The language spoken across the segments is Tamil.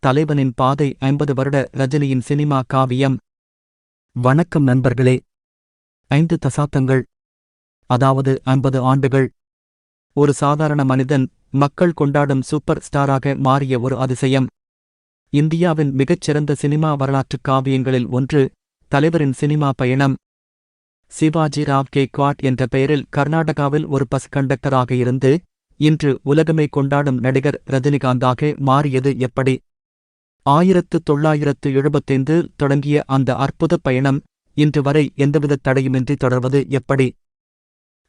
தலைவனின் பாதை 50 வருட ரஜினியின் சினிமா காவியம். வணக்கம் நண்பர்களே. 5 தசாப்தங்கள், அதாவது 50 ஆண்டுகள். ஒரு சாதாரண மனிதன் மக்கள் கொண்டாடும் சூப்பர் ஸ்டாராக மாறிய ஒரு அதிசயம். இந்தியாவின் மிகச்சிறந்த சினிமா வரலாற்றுக் காவியங்களில் ஒன்று தலைவரின் சினிமா பயணம். சிவாஜி ராவ் கெய்க்வாட் என்ற பெயரில் கர்நாடகாவில் ஒரு பஸ் கண்டக்டராக இருந்து இன்று உலகமே கொண்டாடும் நடிகர் ரஜினிகாந்தாக மாறியது எப்படி? 1975 தொடங்கிய அந்த அற்புத பயணம் இன்று வரை எந்தவித தடையுமின்றி தொடர்வது எப்படி?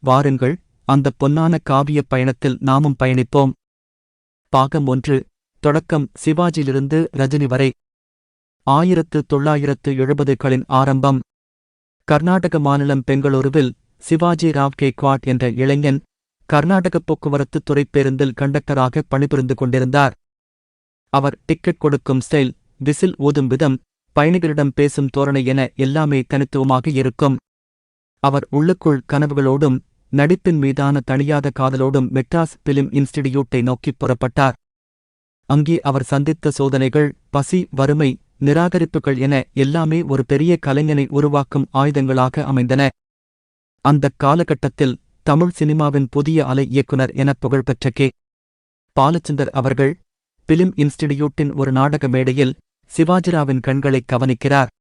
வாருங்கள், அந்த பொன்னான காவியப் பயணத்தில் நாமும் பயணிப்போம். பாகம் 1. தொடக்கம். சிவாஜியிலிருந்து ரஜினி வரை. 1970களின் ஆரம்பம். கர்நாடக மாநிலம் பெங்களூருவில் சிவாஜி ராவ் கெய்க்வாட் என்ற இளைஞன் கர்நாடகப் போக்குவரத்து துறை பேருந்தில் கண்டக்டராக பணிபுரிந்து கொண்டிருந்தார். அவர் டிக்கெட் கொடுக்கும் ஸ்டைல், விசில் ஊதும் விதம், பயணிகளிடம் பேசும் தோரணை என எல்லாமே தனித்துவமாக இருக்கும். அவர் உள்ளுக்குள் கனவுகளோடும் நடிப்பின் மீதான தணியாத காதலோடும் மெட்ராஸ் பிலிம் இன்ஸ்டிடியூட்டை நோக்கிப் புறப்பட்டார். அங்கே அவர் சந்தித்த சோதனைகள், பசி, வறுமை, நிராகரிப்புகள் என எல்லாமே ஒரு பெரிய கலைஞனை உருவாக்கும் ஆயுதங்களாக அமைந்தன. அந்தக் காலகட்டத்தில் தமிழ் சினிமாவின் புதிய அலை இயக்குனர் என புகழ்பெற்ற கே. பாலச்சந்தர் அவர்கள் பிலிம் இன்ஸ்டிடியூட்டின் ஒரு நாடக மேடையில் சிவாஜிராவின் கண்களைக் கவனிக்கிறார்.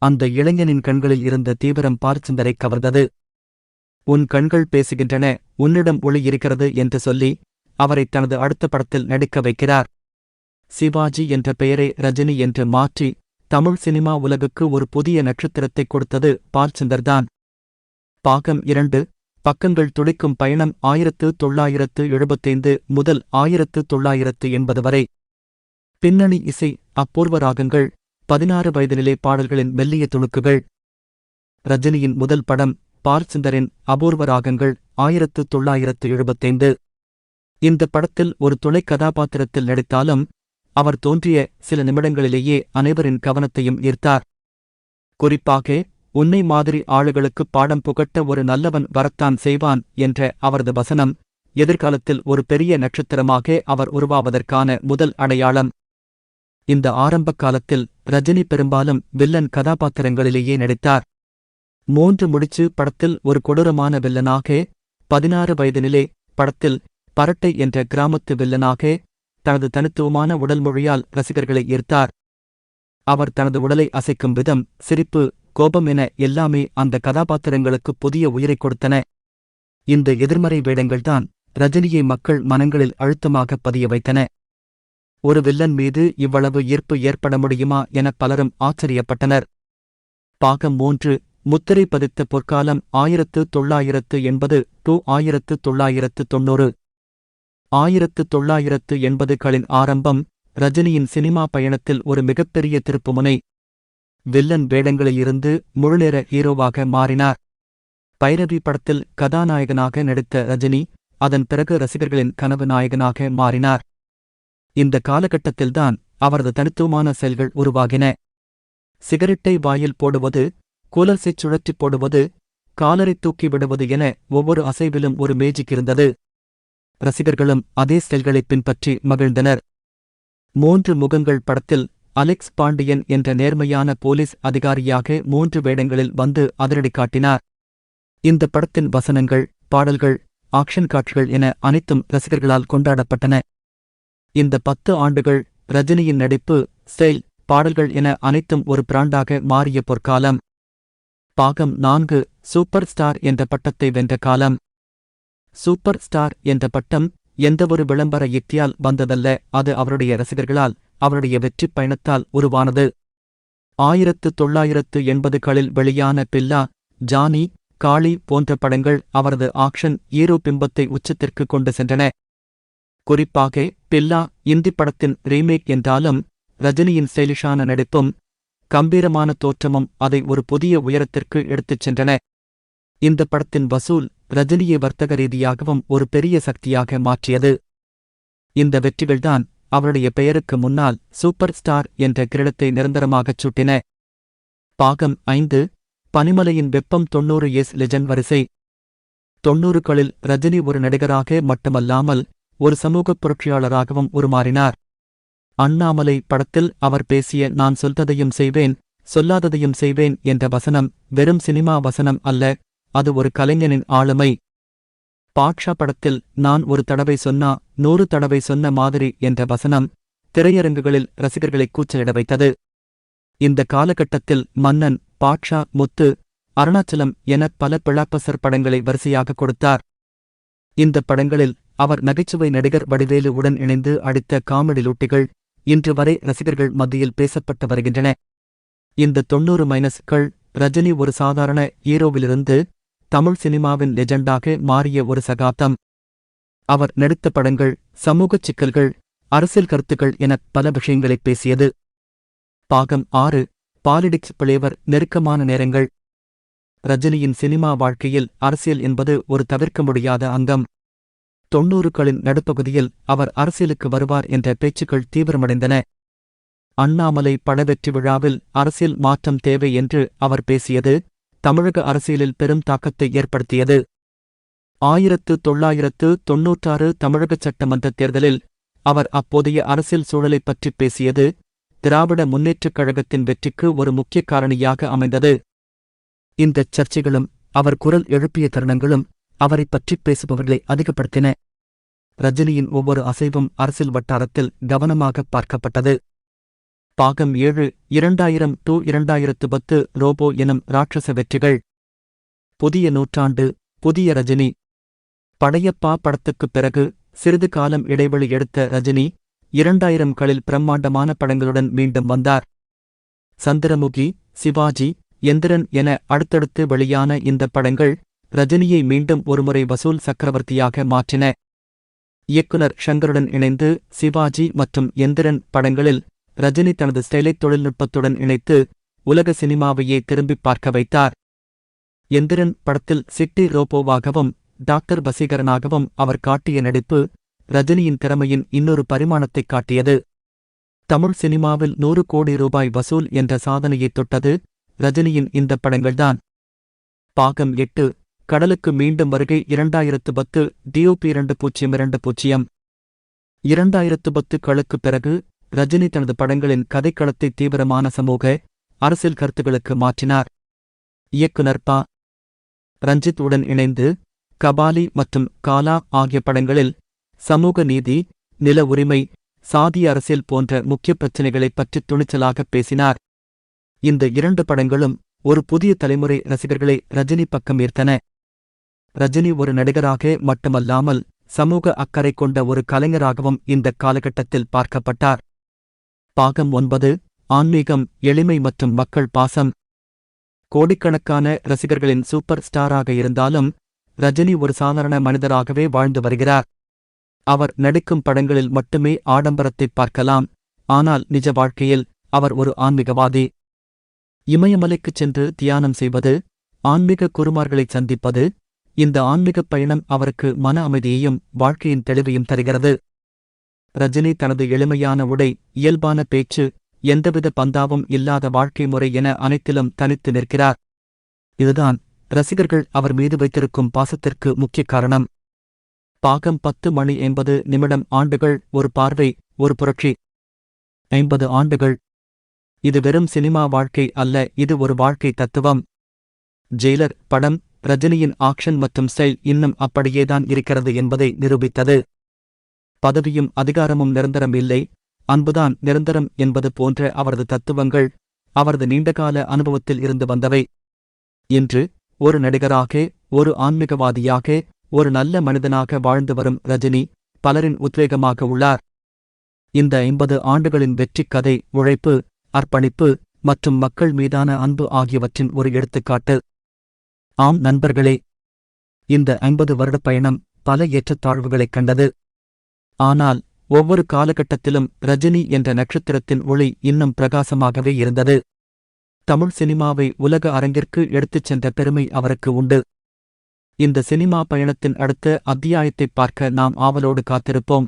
அந்த இளைஞனின் கண்களில் இருந்த தீவிரம் பாலச்சந்தரை கவர்ந்தது. உன் கண்கள் பேசுகின்றன, உன்னிடம் ஒளி இருக்கிறது என்று சொல்லி அவரை தனது அடுத்த படத்தில் நடிக்க வைக்கிறார். சிவாஜி என்ற பெயரை ரஜினி என்று மாற்றி தமிழ் சினிமா உலகுக்கு ஒரு புதிய நட்சத்திரத்தைக் கொடுத்தது பாலச்சந்தர்தான். பாகம் 2. பக்கங்கள் துடிக்கும் பயணம். 1975 முதல் 1980 வரை. பின்னணி இசை, அபூர்வ ராகங்கள், 16 வயதினிலே பாடல்களின் மெல்லிய துணுக்குகள். ரஜினியின் முதல் படம் பாலச்சந்தரின் அபூர்வ ராகங்கள் 1975. இந்த படத்தில் ஒரு துணை கதாபாத்திரத்தில் நடித்தாலும் அவர் தோன்றிய சில நிமிடங்களிலேயே அனைவரின் கவனத்தையும் ஈர்த்தார். குறிப்பாக, உன்னை மாதிரி ஆளுகளுக்கு பாடம் புகட்ட ஒரு நல்லவன் வரத்தான் செய்வான் என்ற அவரது வசனம் எதிர்காலத்தில் ஒரு பெரிய நட்சத்திரமாக அவர் உருவாவதற்கான முதல் அடையாளம். இந்த ஆரம்ப காலத்தில் ரஜினி பெரும்பாலும் வில்லன் கதாபாத்திரங்களிலேயே நடித்தார். 3 முடிச்சு படத்தில் ஒரு கொடூரமான வில்லனாக, 16 வயதினிலே படத்தில் பரட்டை என்ற கிராமத்து வில்லனாக தனது தனித்துவமான உடல் மொழியால் ரசிகர்களை ஈர்த்தார். அவர் தனது உடலை அசைக்கும் விதம், சிரிப்பு, கோபம் என எல்லாமே அந்த கதாபாத்திரங்களுக்கு புதிய உயிரைக் கொடுத்தன. இந்த எதிர்மறை வேடங்கள்தான் ரஜினியை மக்கள் மனங்களில் அழுத்தமாக பதிய வைத்தன. ஒரு வில்லன் மீது இவ்வளவு ஈர்ப்பு ஏற்பட முடியுமா என பலரும் ஆச்சரியப்பட்டனர். பாகம் 3. முத்திரை பதித்த பொற்காலம். 1980 to 1990. 1980களின் ஆரம்பம் ரஜினியின் சினிமா பயணத்தில் ஒரு மிகப்பெரிய திருப்புமுனை. வில்லன் வேடங்களிலிருந்து முழுநேர ஹீரோவாக மாறினார். பைரவி படத்தில் கதாநாயகனாக நடித்த ரஜினி அதன் பிறகு ரசிகர்களின் கனவு நாயகனாக மாறினார். இந்த காலகட்டத்தில்தான் அவரது தனித்துவமான செயல்கள் உருவாகின. சிகரெட்டை வாயில் போடுவது, கூலர்ஸைச் சுழற்றிப் போடுவது, காலரை தூக்கி விடுவது என ஒவ்வொரு அசைவிலும் ஒரு மேஜிக் இருந்தது. ரசிகர்களும் அதே ஸ்டைல்களைப் பின்பற்றி மகிழ்ந்தனர். 3 முகங்கள் படத்தில் அலெக்ஸ் பாண்டியன் என்ற நேர்மையான போலீஸ் அதிகாரியாக 3 வேடங்களில் வந்து அதிரடி காட்டினார். இந்த படத்தின் வசனங்கள், பாடல்கள், ஆக்ஷன் காட்சிகள் என அனைத்தும் ரசிகர்களால் கொண்டாடப்பட்டன. இந்த 10 ஆண்டுகள் ரஜினியின் நடிப்பு, ஸ்டைல், பாடல்கள் என அனைத்தும் ஒரு பிராண்டாக மாறிய பொற்காலம். பாகம் 4. சூப்பர் ஸ்டார் என்ற பட்டத்தை வென்ற காலம். சூப்பர் ஸ்டார் என்ற பட்டம் எந்தவொரு விளம்பர யுக்தியால் வந்ததல்ல, அது அவருடைய ரசிகர்களால், அவருடைய வெற்றிப் பயணத்தால் உருவானது. 1980களில் வெளியான பில்லா, ஜானி, காளி போன்ற படங்கள் அவரது ஆக்ஷன் ஹீரோ பிம்பத்தை உச்சத்திற்கு கொண்டு சென்றன. குறிப்பாக பில்லா இந்தி படத்தின் ரீமேக் என்றாலும் ரஜினியின் ஸ்டைலிஷான நடிப்பும் கம்பீரமான தோற்றமும் அதை ஒரு புதிய உயரத்திற்கு எடுத்துச் சென்றன. இந்த படத்தின் வசூல் ரஜினியை வர்த்தக ரீதியாகவும் ஒரு பெரிய சக்தியாக மாற்றியது. இந்த வெற்றிகள்தான் அவருடைய பெயருக்கு முன்னால் சூப்பர் ஸ்டார் என்ற கிரீடத்தை நிரந்தரமாகச் சூட்டின. பாகம் 5. பனிமலையின் வெப்பம். 90 years லெஜண்ட் வரிசை. 90களில் ரஜினி ஒரு நடிகராக மட்டுமல்லாமல் ஒரு சமூகப் புரட்சியாளராகவும் உருமாறினார். அண்ணாமலை படத்தில் அவர் பேசிய "நான் சொல்றதையும் செய்வேன், சொல்லாததையும் செய்வேன்" என்ற வசனம் வெறும் சினிமா வசனம் அல்ல, அது ஒரு கலைஞனின் ஆளுமை. பாட்ஷா படத்தில் "நான் ஒரு தடவை சொன்னா 100 தடவை சொன்ன மாதிரி" என்ற வசனம் திரையரங்குகளில் ரசிகர்களை கூச்சலிட வைத்தது. இந்த காலகட்டத்தில் மன்னன், பாட்ஷா, முத்து, அருணாச்சலம் என பல பிளாக்பஸ்டர் படங்களை வரிசையாக கொடுத்தார். இந்த படங்களில் அவர் நகைச்சுவை நடிகர் வடிவேலு உடன் இணைந்து அடித்த காமெடி லூட்டிகள் இன்று வரை ரசிகர்கள் மத்தியில் பேசப்பட்டு வருகின்றன. இந்த 90-கள் ரஜினி ஒரு சாதாரண ஹீரோவிலிருந்து தமிழ் சினிமாவின் லெஜெண்டாக மாறிய ஒரு சகாப்தம். அவர் நடித்த படங்கள் சமூகச் சிக்கல்கள், அரசியல் கருத்துக்கள் என பல விஷயங்களைப் பேசியது. பாகம் 6 பாலிடிக்ஸ் பிளேவர் நெருக்கமான நேரங்கள். ரஜினியின் சினிமா வாழ்க்கையில் அரசியல் என்பது ஒரு தவிர்க்க முடியாத அங்கம். 90களின் நடுப்பகுதியில் அவர் அரசியலுக்கு வருவார் என்ற பேச்சுக்கள் தீவிரமடைந்தன. அண்ணாமலை பட வெற்றி விழாவில் அரசியல் மாற்றம் தேவை என்று அவர் பேசியது தமிழக அரசியலில் பெரும் தாக்கத்தை ஏற்படுத்தியது. 1996 தமிழக சட்டமன்றத் தேர்தலில் அவர் அப்போதைய அரசியல் சூழலைப் பற்றிப் பேசியது திராவிட முன்னேற்றக் கழகத்தின் வெற்றிக்கு ஒரு முக்கிய காரணியாக அமைந்தது. இந்தச் சர்ச்சைகளும் அவர் குரல் எழுப்பிய தருணங்களும் அவரைப் பற்றிப் பேசுபவர்களை அதிகப்படுத்தின. ரஜினியின் ஒவ்வொரு அசைவும் அரசியல் வட்டாரத்தில் கவனமாகப் பார்க்கப்பட்டது. பாகம் 7 2000-2010 ரோபோ எனும் ராட்சச வெற்றிகள். புதிய நூற்றாண்டு, புதிய ரஜினி. படையப்பா படத்துக்குப் பிறகு சிறிது காலம் இடைவெளி எடுத்த ரஜினி 2000களில் பிரம்மாண்டமான படங்களுடன் மீண்டும் வந்தார். சந்திரமுகி, சிவாஜி, எந்திரன் என அடுத்தடுத்து வெளியான இந்த படங்கள் ரஜினியை மீண்டும் ஒருமுறை வசூல் சக்கரவர்த்தியாக மாற்றின. இயக்குனர் ஷங்கருடன் இணைந்து சிவாஜி மற்றும் எந்திரன் படங்களில் ரஜினி தனது ஸ்டைலை தொழில்நுட்பத்துடன் இணைத்து உலக சினிமாவையே திரும்பிப் பார்க்க வைத்தார். எந்திரன் படத்தில் சிட்டி ரோபோவாகவும் டாக்டர் வசீகரனாகவும் அவர் காட்டிய நடிப்பு ரஜினியின் திறமையின் இன்னொரு பரிமாணத்தைக் காட்டியது. தமிழ் சினிமாவில் 100 கோடி ரூபாய் வசூல் என்ற சாதனையைத் தொட்டது ரஜினியின் இந்த படங்கள்தான். பாகம் 8 கடலுக்கு மீண்டும் வருகை. 2010 DOP 2020. 2010களுக்குப் பிறகு ரஜினி தனது படங்களின் கதைக்களத்தை தீவிரமான சமூக, அரசியல் கருத்துகளுக்கு மாற்றினார். இயக்குனர் ப. ரஞ்சித் உடன் இணைந்து கபாலி மற்றும் காலா ஆகிய படங்களில் சமூக நீதி, நில உரிமை, சாதிய அரசியல் போன்ற முக்கிய பிரச்சினைகளைப் பற்றி துணிச்சலாகப் பேசினார். இந்த 2 படங்களும் ஒரு புதிய தலைமுறை ரசிகர்களை ரஜினி பக்கம் ஈர்த்தன. ரஜினி ஒரு நடிகராக மட்டுமல்லாமல் சமூக அக்கறை கொண்ட ஒரு கலைஞராகவும் இந்த காலகட்டத்தில் பார்க்கப்பட்டார். பாகம் 9 ஆன்மீகம், எளிமை மற்றும் மக்கள் பாசம். கோடிக்கணக்கான ரசிகர்களின் சூப்பர் ஸ்டாராக இருந்தாலும் ரஜினி ஒரு சாதாரண மனிதராகவே வாழ்ந்து வருகிறார். அவர் நடிக்கும் படங்களில் மட்டுமே ஆடம்பரத்தைப் பார்க்கலாம், ஆனால் நிஜ வாழ்க்கையில் அவர் ஒரு ஆன்மீகவாதி. இமயமலைக்குச் சென்று தியானம் செய்வது, ஆன்மீக குருமார்களைச் சந்திப்பது, இந்த ஆன்மீகப் பயணம் அவருக்கு மன அமைதியையும் வாழ்க்கையின் தெளிவையும் தருகிறது. ரஜினி தனது எளிமையான உடை, இயல்பான பேச்சு, எந்தவித பந்தாவும் இல்லாத வாழ்க்கை முறை என அனைத்திலும் தனித்து நிற்கிறார். இதுதான் ரசிகர்கள் அவர் மீது வைத்திருக்கும் பாசத்திற்கு முக்கிய காரணம். பாகம் 10 மணி 80 ஆண்டுகள், ஒரு பார்வை, ஒரு புரட்சி. 50 ஆண்டுகள். இது வெறும் சினிமா வாழ்க்கை அல்ல, இது ஒரு வாழ்க்கை தத்துவம். ஜெயிலர் படம் ரஜினியின் ஆக்ஷன் மற்றும் ஸ்டைல் இன்னும் அப்படியேதான் இருக்கிறது என்பதை நிரூபித்தது. பதவியும் அதிகாரமும் நிரந்தரம் இல்லை, அன்புதான் நிரந்தரம் என்பது போன்ற அவரது தத்துவங்கள் அவரது நீண்டகால அனுபவத்தில் இருந்து வந்தவை. இன்று ஒரு நடிகராக, ஒரு ஆன்மீகவாதியாக, ஒரு நல்ல மனிதனாக வாழ்ந்து வரும் ரஜினி பலரின் உத்வேகமாக உள்ளார். இந்த 50 ஆண்டுகளின் வெற்றிக் கதை உழைப்பு, அர்ப்பணிப்பு மற்றும் மக்கள் மீதான அன்பு ஆகியவற்றின் ஒரு எடுத்துக்காட்டு. ஆம் நண்பர்களே, இந்த 50 வருடப் பயணம் பல ஏற்றத்தாழ்வுகளைக் கண்டது. ஆனால் ஒவ்வொரு காலகட்டத்திலும் ரஜினி என்ற நட்சத்திரத்தின் ஒளி இன்னும் பிரகாசமாகவே இருந்தது. தமிழ் சினிமாவை உலக அரங்கிற்கு எடுத்துச் சென்ற பெருமை அவருக்கு உண்டு. இந்த சினிமா பயணத்தின் அடுத்த அத்தியாயத்தைப் பார்க்க நாம் ஆவலோடு காத்திருப்போம்.